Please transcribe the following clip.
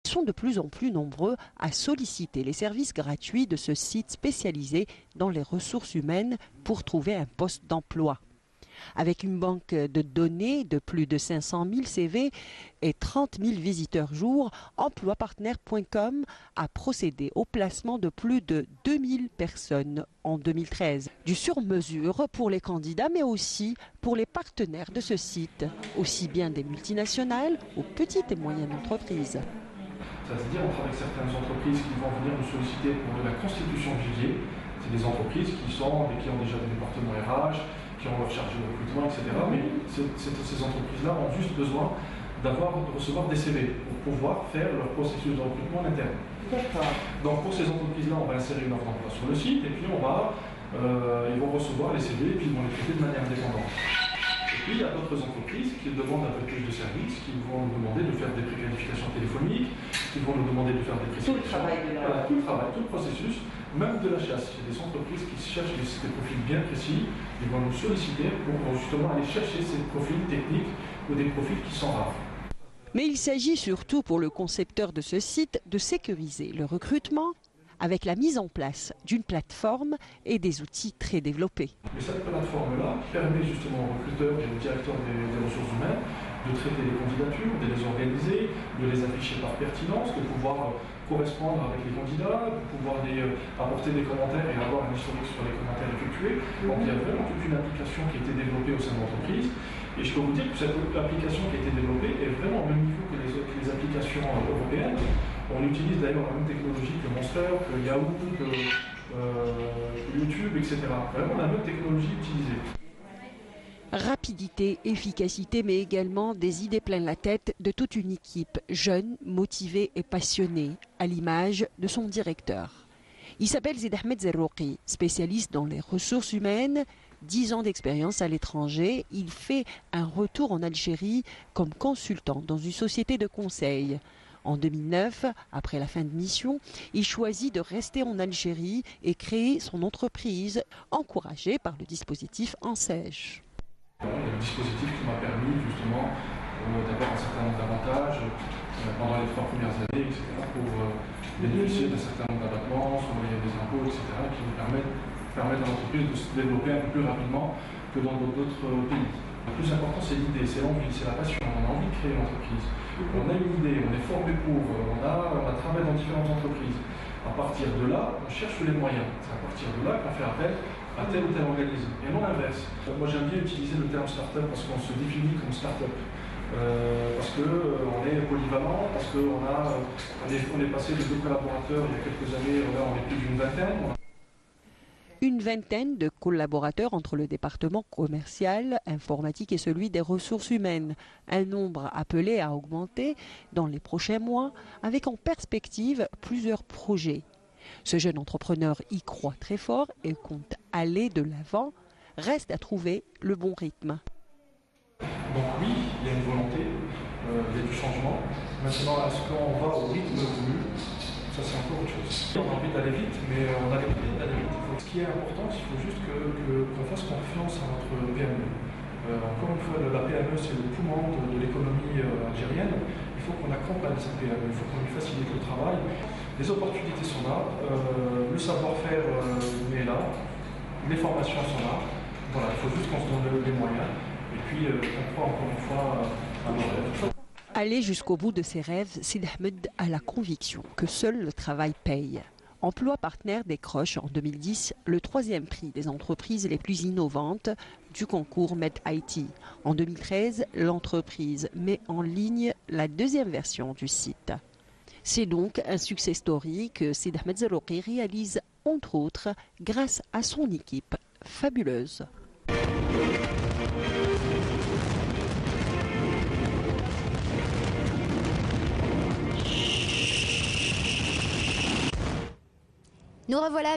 sont de plus en plus nombreux à solliciter les services gratuits de ce site spécialisé dans les ressources humaines pour trouver un poste d'emploi. Avec une banque de données de plus de 500 000 CV et 30 000 visiteurs jour, emploipartner.com a procédé au placement de plus de 2000 personnes en 2013. Du sur-mesure pour les candidats, mais aussi pour les partenaires de ce site, aussi bien des multinationales aux petites et moyennes entreprises. C'est-à-dire, on travaille avec certaines entreprises qui vont venir nous solliciter pour de la constitution de vivier. C'est des entreprises qui ont déjà des départements RH, qui ont leur charge de recrutement, etc. Mais ces entreprises-là ont juste besoin de recevoir des CV pour pouvoir faire leur processus de recrutement en interne. Donc pour ces entreprises-là, on va insérer une offre d'emploi sur le site et puis ils vont recevoir les CV et puis ils vont les traiter de manière indépendante. Et puis il y a d'autres entreprises qui demandent un peu plus de services, qui vont nous demander de faire des préqualifications téléphoniques, qui vont nous demander de faire des prescriptions. Tout le travail, tout le processus, même de la chasse. Il y a des entreprises qui cherchent des profils bien précis, ils vont nous solliciter pour justement aller chercher ces profils techniques ou des profils qui sont rares. Mais il s'agit surtout pour le concepteur de ce site de sécuriser le recrutement avec la mise en place d'une plateforme et des outils très développés. Et cette plateforme-là permet justement aux recruteurs et aux directeurs des ressources humaines de traiter les candidatures, de les organiser, de les afficher par pertinence, de pouvoir correspondre avec les candidats, de pouvoir apporter des commentaires et avoir un historique sur les commentaires effectués. Donc il y a vraiment toute une application qui a été développée au sein de l'entreprise. Et je peux vous dire que cette application qui a été développée est vraiment au même niveau que les applications européennes. On utilise d'ailleurs la même technologie que Monster, que Yahoo, que YouTube, etc. Vraiment la même technologie utilisée. Rapidité, efficacité, mais également des idées plein la tête de toute une équipe jeune, motivée et passionnée, à l'image de son directeur. Il s'appelle Zeid Ahmed Zerrouki, spécialiste dans les ressources humaines, 10 ans d'expérience à l'étranger. Il fait un retour en Algérie comme consultant dans une société de conseil. En 2009, après la fin de mission, il choisit de rester en Algérie et créer son entreprise, encouragé par le dispositif ANSEJ. Le dispositif qui m'a permis justement d'avoir un certain nombre d'avantages pendant les 3 premières années, etc., pour bénéficier d'un certain nombre d'abattements, sur des impôts, etc., qui nous permettent à l'entreprise de se développer un peu plus rapidement que dans d'autres pays. Le plus important, c'est l'idée, c'est l'envie, c'est la passion. On a envie de créer une entreprise. On a une idée, on est formé pour, on a travaillé dans différentes entreprises. À partir de là, on cherche les moyens. C'est à partir de là qu'on fait appel à tel ou tel organisme, et non l'inverse. Moi j'aime bien utiliser le terme start-up parce qu'on se définit comme start-up. Parce qu'on est polyvalent, parce qu'on est passé de 2 collaborateurs il y a quelques années, là on est plus d'une vingtaine. Une vingtaine de collaborateurs entre le département commercial, informatique et celui des ressources humaines. Un nombre appelé à augmenter dans les prochains mois, avec en perspective plusieurs projets. Ce jeune entrepreneur y croit très fort et compte aller de l'avant. Reste à trouver le bon rythme. Donc oui, il y a une volonté, il y a du changement. Maintenant, est-ce qu'on va au rythme voulu? Ça c'est encore autre chose. On a envie d'aller vite, mais on a l'habitude d'aller vite. Ce qui est important, il faut juste qu'on fasse confiance à notre PME. Encore une fois, la PME c'est le poumon de l'économie algérienne. Il faut qu'on accompagne cette PME, il faut qu'on lui facilite le travail. Les opportunités sont là, le savoir-faire est là, les formations sont là. Voilà, il faut juste qu'on se donne les moyens. Et puis, on croit encore une fois à nos rêves. Aller jusqu'au bout de ses rêves, Zeid Ahmed a la conviction que seul le travail paye. Emploi Partenaire décroche en 2010 le 3e prix des entreprises les plus innovantes du concours MedIT. En 2013, l'entreprise met en ligne la 2e version du site. C'est donc un success story que Zeid Ahmed Zerrouki réalise entre autres grâce à son équipe fabuleuse. Nous revoilà.